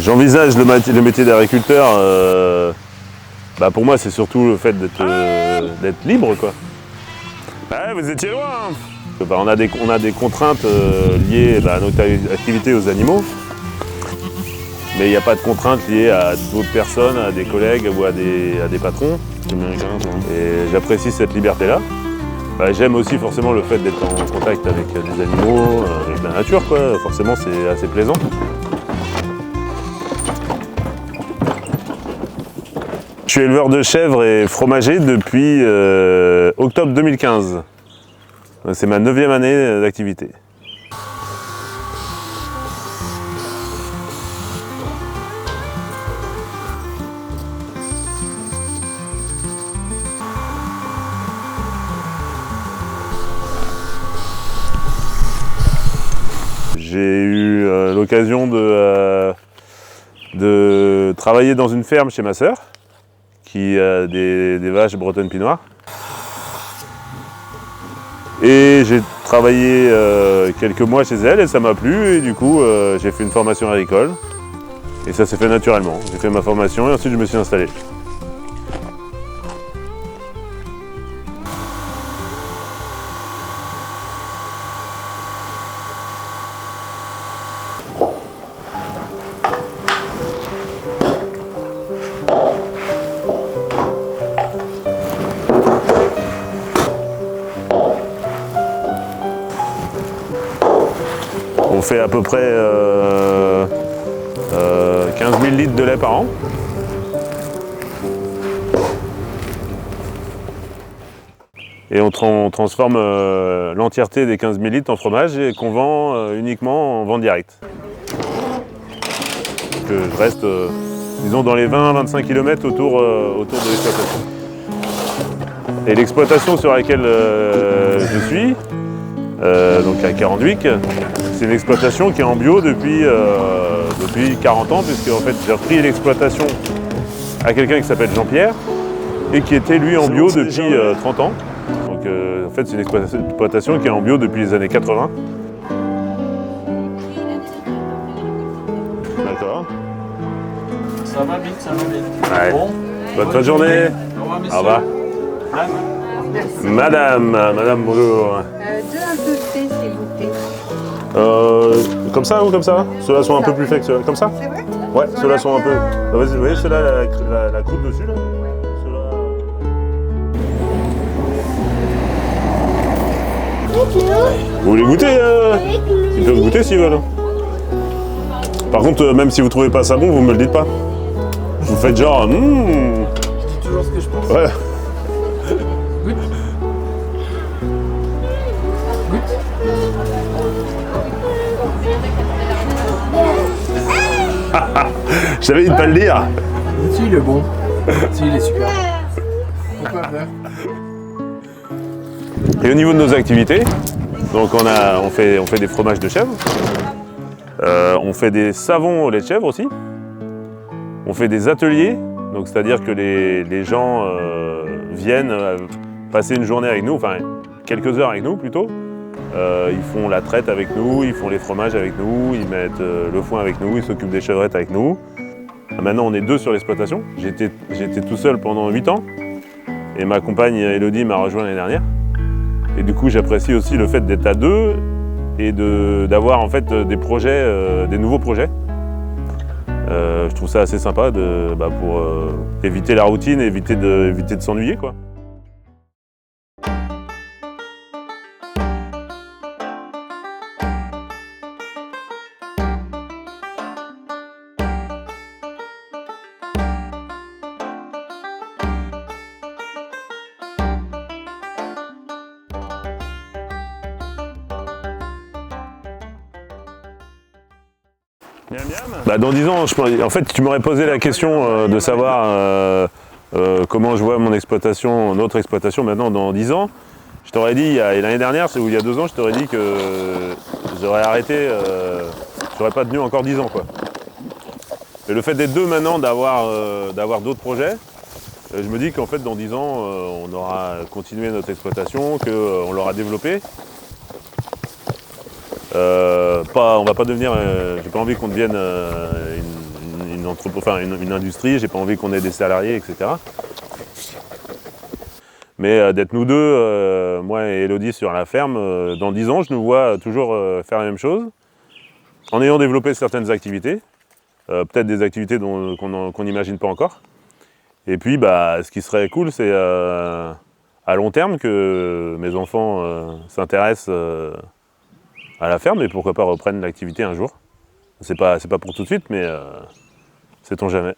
J'envisage le métier d'agriculteur, pour moi c'est surtout le fait d'être libre quoi. Ouais, vous étiez loin hein. On a des contraintes liées à notre activité aux animaux, mais il n'y a pas de contraintes liées à d'autres personnes, à des collègues ou à des patrons. Et j'apprécie cette liberté-là. J'aime aussi forcément le fait d'être en contact avec des animaux, avec la nature quoi. Forcément c'est assez plaisant. Je suis éleveur de chèvres et fromager depuis octobre 2015. C'est ma 9e année d'activité. J'ai eu l'occasion de travailler dans une ferme chez ma sœur, qui a des vaches bretonnes pinot. Et j'ai travaillé quelques mois chez elle et ça m'a plu et du coup j'ai fait une formation agricole et ça s'est fait naturellement. J'ai fait ma formation et ensuite je me suis installé. On fait à peu près 15 000 litres de lait par an. Et on transforme l'entièreté des 15 000 litres en fromage et qu'on vend uniquement en vente directe. Donc, je reste, disons, dans les 20-25 km autour de l'exploitation. Et l'exploitation sur laquelle je suis, donc à Carenduic, c'est une exploitation qui est en bio depuis 40 ans, puisque en fait, j'ai repris l'exploitation à quelqu'un qui s'appelle Jean-Pierre et qui était lui en bio depuis 30 ans. Donc en fait, c'est une exploitation qui est en bio depuis les années 80. D'accord. Ça va vite, ça va vite. Ouais. Bon. Bonne fin de journée. Au revoir. Madame, bonjour. Deux un peu faits, s'il vous plaît. Comme ça ou comme ça? Ceux-là sont un peu plus faits que ceux-là. Comme ça? C'est vrai? Ouais, ceux-là sont un peu. Vous voyez ceux-là, la croûte dessus là? Vous voulez goûter? Ils peuvent goûter s'ils veulent. Par contre, même si vous trouvez pas ça bon, vous me le dites pas. Vous faites genre. Je dis toujours ce que je pense. Ouais. Goûte. Goûte. Je savais de pas le dire. Si, il est bon. Si, il est super. Faut pas faire. Et au niveau de nos activités, donc on fait des fromages de chèvre, on fait des savons au lait de chèvre aussi, on fait des ateliers, donc c'est-à-dire que les gens viennent passer une journée avec nous, enfin quelques heures avec nous plutôt. Ils font la traite avec nous, ils font les fromages avec nous, ils mettent le foin avec nous, ils s'occupent des chevrettes avec nous. Maintenant on est 2 sur l'exploitation, j'étais tout seul pendant 8 ans et ma compagne Elodie m'a rejoint l'année dernière. Et du coup j'apprécie aussi le fait d'être à 2 et d'avoir en fait des projets, des nouveaux projets. Je trouve ça assez sympa pour éviter la routine et éviter de s'ennuyer quoi. Dans 10 ans, en fait, tu m'aurais posé la question de savoir comment je vois mon exploitation, notre exploitation maintenant dans 10 ans. Je t'aurais dit, l'année dernière, ou il y a 2 ans, je t'aurais dit que j'aurais arrêté, j'aurais pas tenu encore 10 ans. Quoi. Et le fait d'être 2 maintenant, d'avoir d'autres projets, je me dis qu'en fait, dans 10 ans, on aura continué notre exploitation, qu'on l'aura développée. On va pas devenir, j'ai pas envie qu'on devienne une industrie, j'ai pas envie qu'on ait des salariés, etc. Mais d'être nous deux, moi et Elodie sur la ferme, dans 10 ans, je nous vois toujours faire la même chose, en ayant développé certaines activités, peut-être des activités qu'on n'imagine pas encore. Et puis, ce qui serait cool, c'est à long terme que mes enfants s'intéressent à la ferme et pourquoi pas reprennent l'activité un jour. C'est pas pour tout de suite, mais sait-on jamais.